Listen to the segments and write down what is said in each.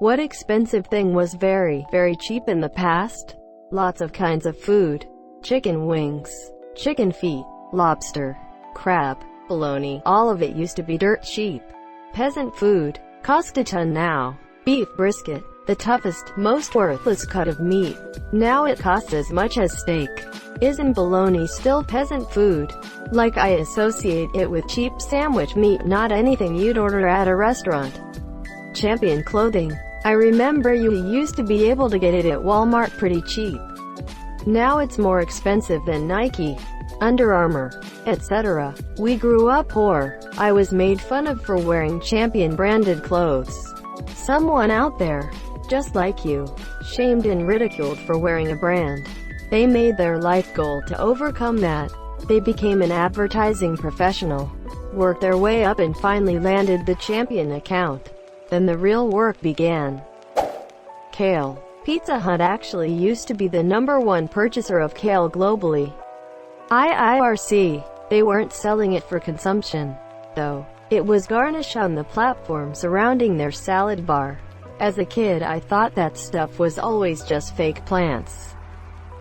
What expensive thing was very, very cheap in the past? Lots of kinds of food. Chicken wings, chicken feet, lobster, crab, bologna, all of it used to be dirt cheap. Peasant food cost a ton now. Beef brisket, the toughest, most worthless cut of meat. Now it costs as much as steak. Isn't bologna still peasant food? Like, I associate it with cheap sandwich meat, not anything you'd order at a restaurant. Champion clothing. I remember you used to be able to get it at Walmart pretty cheap. Now it's more expensive than Nike, Under Armour, etc. We grew up poor. I was made fun of for wearing Champion branded clothes. Someone out there, just like you, shamed and ridiculed for wearing a brand. They made their life goal to overcome that. They became an advertising professional, worked their way up and finally landed the Champion account. Then the real work began. Kale. Pizza Hut actually used to be the #1 purchaser of kale globally. IRC. They weren't selling it for consumption, though. It was garnish on the platform surrounding their salad bar. As a kid, I thought that stuff was always just fake plants.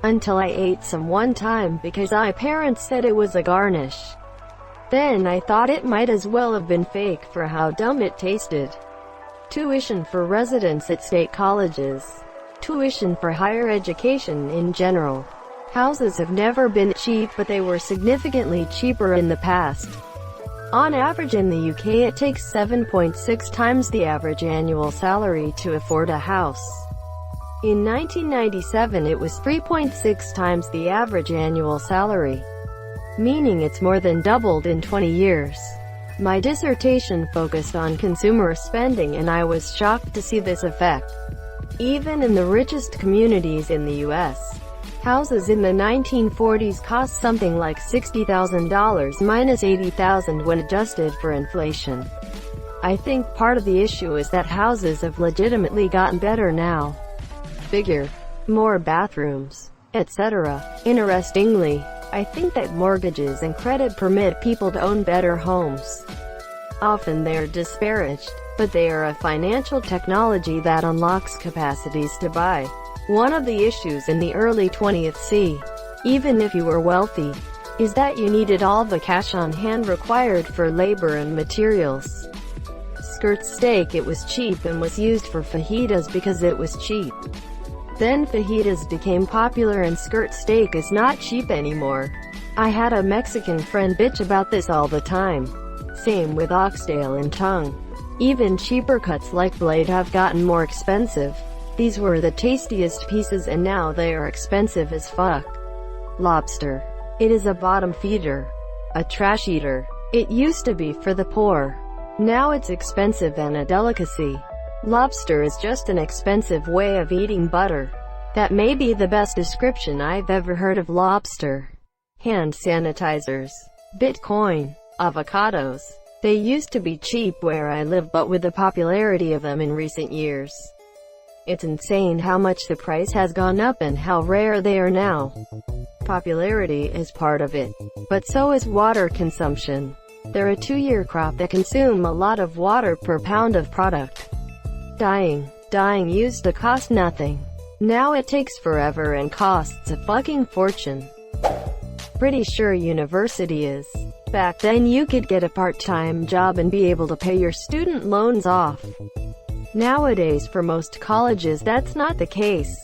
Until I ate some one time because my parents said it was a garnish. Then I thought it might as well have been fake for how dumb it tasted. Tuition for residents at state colleges. Tuition for higher education in general. Houses have never been cheap, but they were significantly cheaper in the past. On average in the UK it takes 7.6 times the average annual salary to afford a house. In 1997 it was 3.6 times the average annual salary, meaning it's more than doubled in 20 years. My dissertation focused on consumer spending and I was shocked to see this effect. Even in the richest communities in the US, houses in the 1940s cost something like $60,000 minus $80,000 when adjusted for inflation. I think part of the issue is that houses have legitimately gotten better now. Bigger, more bathrooms, etc. Interestingly, I think that mortgages and credit permit people to own better homes. Often they are disparaged, but they are a financial technology that unlocks capacities to buy. One of the issues in the early 20th century, even if you were wealthy, is that you needed all the cash on hand required for labor and materials. Skirt steak, it was cheap and was used for fajitas because it was cheap. Then fajitas became popular and skirt steak is not cheap anymore. I had a Mexican friend bitch about this all the time. Same with oxtail and tongue. Even cheaper cuts like blade have gotten more expensive. These were the tastiest pieces and now they are expensive as fuck. Lobster. It is a bottom feeder. A trash eater. It used to be for the poor. Now it's expensive and a delicacy. Lobster is just an expensive way of eating butter. That may be the best description I've ever heard of lobster. Hand sanitizers. Bitcoin. Avocados. They used to be cheap where I live, but with the popularity of them in recent years, it's insane how much the price has gone up and how rare they are now. Popularity is part of it, but so is water consumption. They're a 2-year crop that consume a lot of water per pound of product. Dyeing used to cost nothing. Now it takes forever and costs a fucking fortune. Pretty sure university is. Back then you could get a part-time job and be able to pay your student loans off. Nowadays for most colleges that's not the case.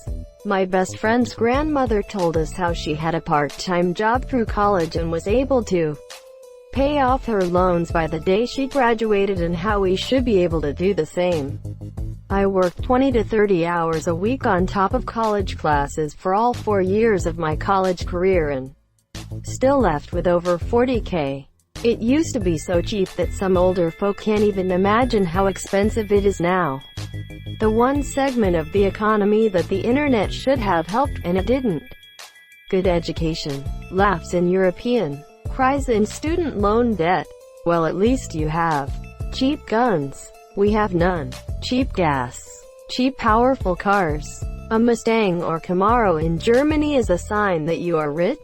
My best friend's grandmother told us how she had a part-time job through college and was able to pay off her loans by the day she graduated, and how we should be able to do the same. I worked 20 to 30 hours a week on top of college classes for all 4 years of my college career and still left with over $40K. It used to be so cheap that some older folk can't even imagine how expensive it is now. The one segment of the economy that the internet should have helped, and it didn't. Good education. Laughs in European. Cries in student loan debt. Well, at least you have. Cheap guns. We have none. Cheap gas. Cheap powerful cars. A Mustang or Camaro in Germany is a sign that you are rich.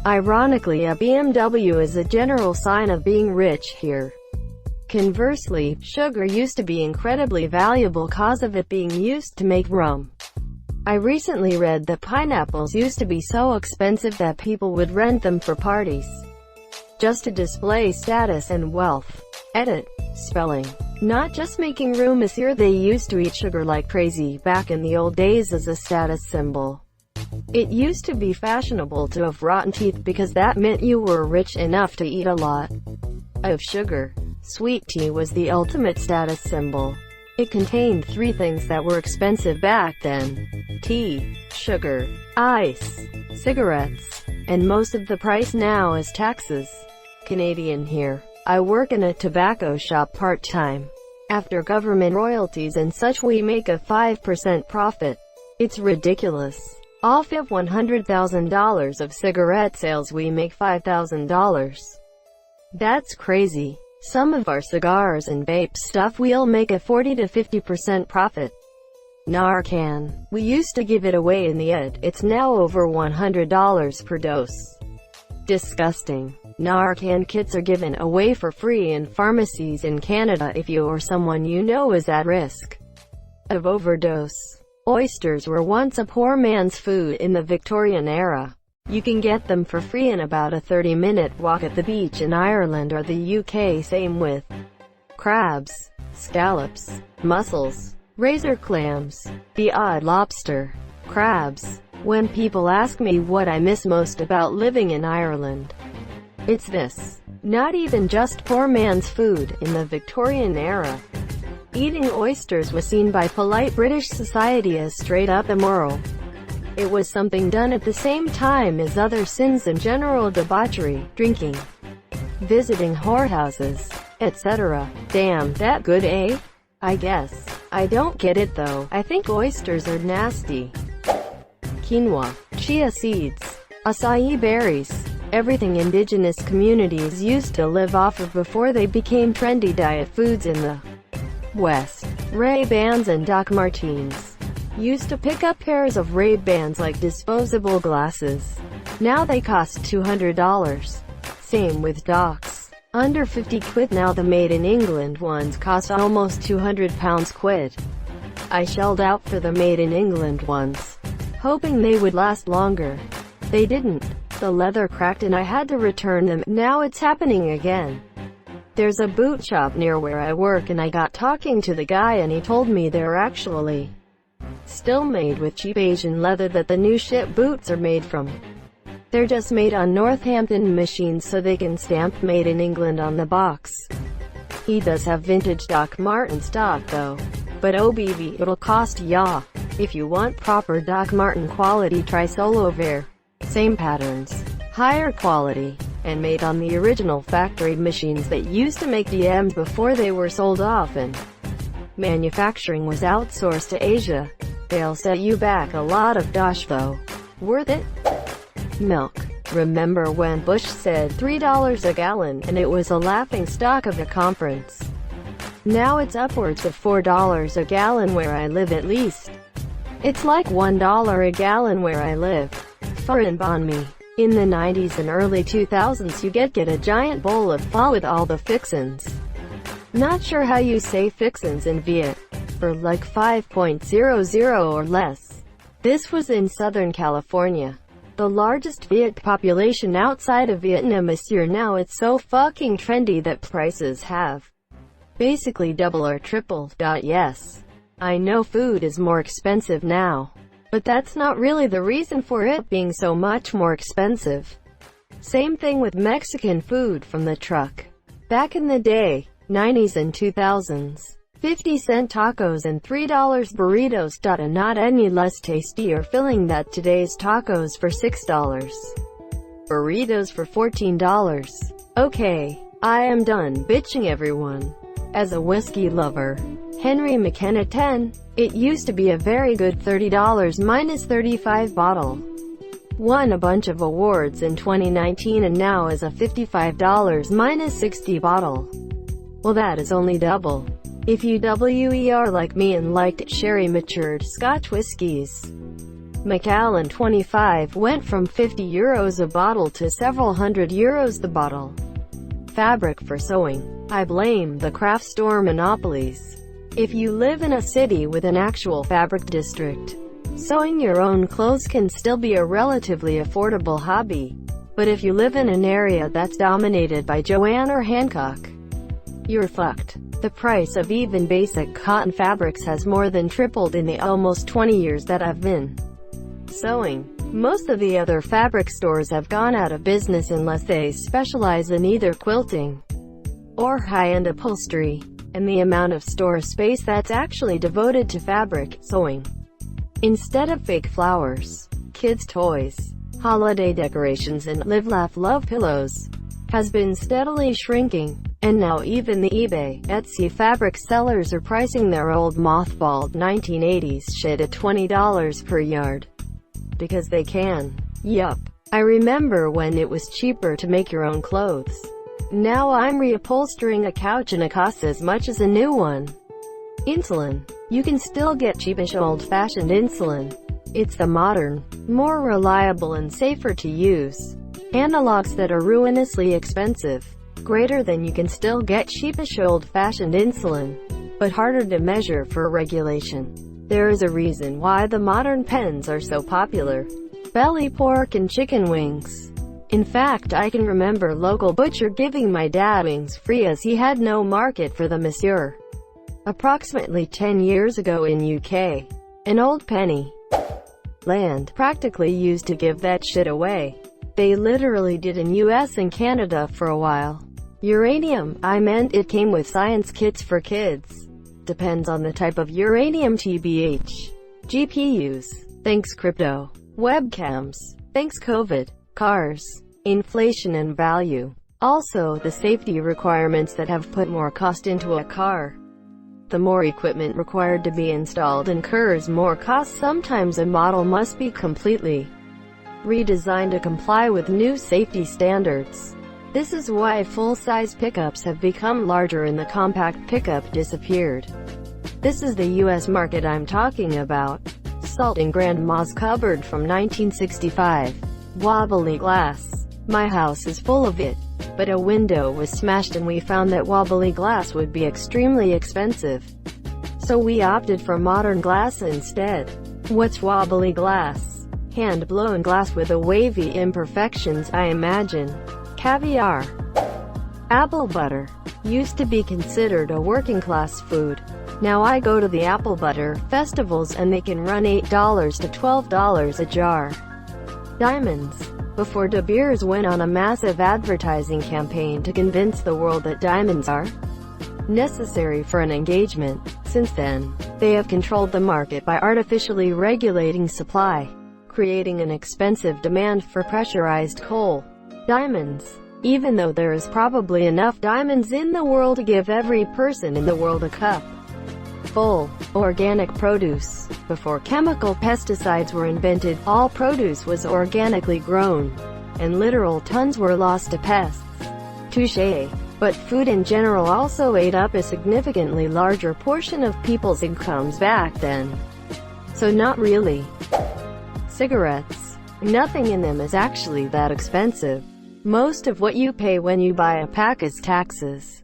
Ironically, a BMW is a general sign of being rich here. Conversely, sugar used to be incredibly valuable cause of it being used to make rum. I recently read that pineapples used to be so expensive that people would rent them for parties, just to display status and wealth. Edit. Spelling. Not just making room is here. They used to eat sugar like crazy back in the old days as a status symbol. It used to be fashionable to have rotten teeth because that meant you were rich enough to eat a lot of sugar. Sweet tea was the ultimate status symbol. It contained 3 things that were expensive back then: tea, sugar, ice, cigarettes, and most of the price now is taxes. Canadian here. I work in a tobacco shop part-time. After government royalties and such, we make a 5% profit. It's ridiculous. Off of $100,000 of cigarette sales, we make $5,000. That's crazy. Some of our cigars and vape stuff, we'll make a 40 to 50% profit. Narcan. We used to give it away in the ad. It's now over $100 per dose. Disgusting. Narcan kits are given away for free in pharmacies in Canada if you or someone you know is at risk of overdose. Oysters were once a poor man's food in the Victorian era. You can get them for free in about a 30-minute walk at the beach in Ireland or the UK. Same with crabs, scallops, mussels, razor clams, the odd lobster, crabs. When people ask me what I miss most about living in Ireland, it's this. Not even just poor man's food. In the Victorian era, eating oysters was seen by polite British society as straight up immoral. It was something done at the same time as other sins and general debauchery, drinking, visiting whorehouses, etc. Damn, that good, eh? I guess. I don't get it though. I think oysters are nasty. Quinoa, chia seeds, acai berries, everything indigenous communities used to live off of before they became trendy diet foods in the West. Ray-Bans and Doc Martens. Used to pick up pairs of Ray-Bans like disposable glasses. Now they cost $200. Same with Docs. Under 50 quid now. The made in England ones cost almost £200 quid. I shelled out for the made in England ones, hoping they would last longer. They didn't. The leather cracked and I had to return them. Now it's happening again. There's a boot shop near where I work and I got talking to the guy and he told me they're actually still made with cheap Asian leather that the new shit boots are made from. They're just made on Northampton machines so they can stamp made in England on the box. He does have vintage Doc Marten stock though. But OBV, it'll cost ya. If you want proper Doc Marten quality, try Solo Wear. Same patterns, higher quality, and made on the original factory machines that used to make DMs before they were sold off and manufacturing was outsourced to Asia. They'll set you back a lot of dosh though. Worth it? Milk. Remember when Bush said $3 a gallon and it was a laughing stock of a conference? Now it's upwards of $4 a gallon where I live at least. It's like $1 a gallon where I live. Foreign banh mi. In the 90s and early 2000s you get a giant bowl of pho with all the fixins. Not sure how you say fixins in Viet. For like 5.00 or less. This was in Southern California. The largest Viet population outside of Vietnam is here now. It's so fucking trendy that prices have basically double or tripled. Yes. I know food is more expensive now. But that's not really the reason for it being so much more expensive. Same thing with Mexican food from the truck. Back in the day, 90s and 2000s, 50-cent tacos and $3 burritos. And not any less tasty or filling than today's tacos for $6. Burritos for $14. Okay, I am done bitching everyone. As a whiskey lover, Henry McKenna 10, it used to be a very good $30 minus 35 bottle. Won a bunch of awards in 2019 and now is a $55 minus 60 bottle. Well, that is only double. If you WER like me and liked sherry matured Scotch whiskies, Macallan 25 went from €50 a bottle to several hundred euros the bottle. fabric for sewing. I blame the craft store monopolies. If you live in a city with an actual fabric district, sewing your own clothes can still be a relatively affordable hobby. But if you live in an area that's dominated by Joann or Hancock, you're fucked. The price of even basic cotton fabrics has more than tripled in the almost 20 years that I've been sewing. Most of the other fabric stores have gone out of business unless they specialize in either quilting or high-end upholstery, and the amount of store space that's actually devoted to fabric sewing, instead of fake flowers, kids' toys, holiday decorations, and live, laugh, love pillows, has been steadily shrinking. And now even the eBay, Etsy fabric sellers are pricing their old mothballed 1980s shit at $20 per yard. Because they can. Yup. I remember when it was cheaper to make your own clothes. Now I'm reupholstering a couch and it costs as much as a new one. Insulin. You can still get cheapish old-fashioned insulin. It's the modern, more reliable and safer to use analogs that are ruinously expensive. Greater than you can still get cheapish old-fashioned insulin, but harder to measure for regulation. There is a reason why the modern pens are so popular. Belly pork and chicken wings. In fact, I can remember local butcher giving my dad wings free as he had no market for them monsieur. Approximately 10 years ago in UK, an old penny land practically used to give that shit away. They literally did in US and Canada for a while. Uranium, I meant it came with science kits for kids. Depends on the type of uranium tbh. GPUs. Thanks crypto. Webcams. Thanks COVID. Cars. Inflation and value. Also, the safety requirements that have put more cost into a car. The more equipment required to be installed incurs more cost. Sometimes a model must be completely redesigned to comply with new safety standards. This is why full-size pickups have become larger and the compact pickup disappeared. This is the US market I'm talking about. Salt in Grandma's cupboard from 1965. Wobbly glass. My house is full of it. But a window was smashed and we found that wobbly glass would be extremely expensive. So we opted for modern glass instead. What's wobbly glass? Hand-blown glass with a wavy imperfections, I imagine. Caviar. Apple butter. Used to be considered a working-class food. Now I go to the apple butter festivals and they can run $8 to $12 a jar. Diamonds. Before De Beers went on a massive advertising campaign to convince the world that diamonds are necessary for an engagement. Since then, they have controlled the market by artificially regulating supply, creating an expensive demand for pressurized coal. Diamonds. Even though there is probably enough diamonds in the world to give every person in the world a cup full. Organic produce. Before chemical pesticides were invented, all produce was organically grown, and literal tons were lost to pests. Touché. But food in general also ate up a significantly larger portion of people's incomes back then. So not really. Cigarettes. Nothing in them is actually that expensive. Most of what you pay when you buy a pack is taxes.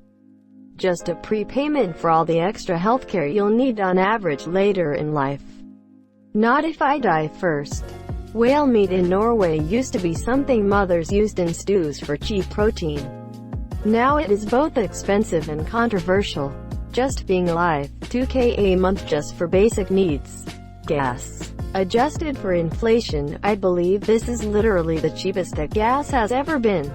Just a prepayment for all the extra healthcare you'll need on average later in life. Not if I die first. Whale meat in Norway used to be something mothers used in stews for cheap protein. Now it is both expensive and controversial. Just being alive, $2,000 a month just for basic needs. Gas. Adjusted for inflation, I believe this is literally the cheapest that gas has ever been.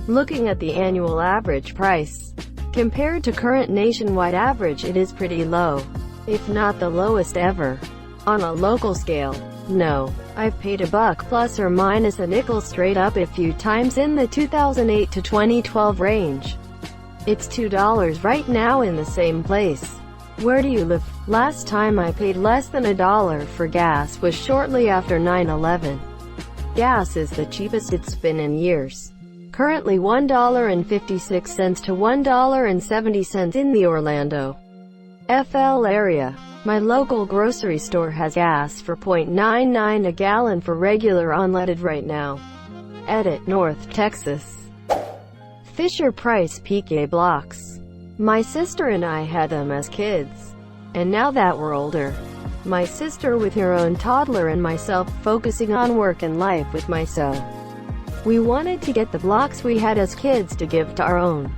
Looking at the annual average price, compared to current nationwide average, it is pretty low, if not the lowest ever. On a local scale, no. I've paid $1 plus or minus a nickel straight up a few times in the 2008 to 2012 range. It's $2 right now in the same place. Where do you live? Last time I paid less than $1 for gas was shortly after 9/11. Gas is the cheapest it's been in years. Currently $1.56 to $1.70 in the Orlando, FL area. My local grocery store has gas for $0.99 a gallon for regular unleaded right now. Edit, North Texas. Fisher-Price PK blocks. My sister and I had them as kids. And now that we're older, my sister with her own toddler and myself focusing on work and life with myself, we wanted to get the blocks we had as kids to give to our own.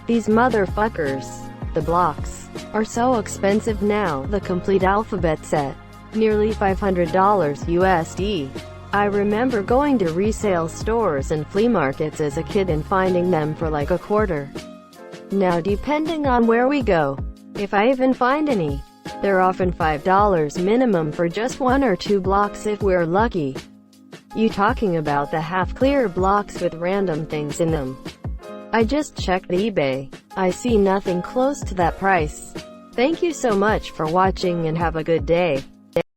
These motherfuckers, the blocks, are so expensive now. The complete alphabet set, nearly $500 USD. I remember going to resale stores and flea markets as a kid and finding them for like a quarter. Now depending on where we go, if I even find any, they're often $5 minimum for just 1 or 2 blocks if we're lucky. You talking about the half-clear blocks with random things in them? I just checked eBay. I see nothing close to that price. Thank you so much for watching and have a good day.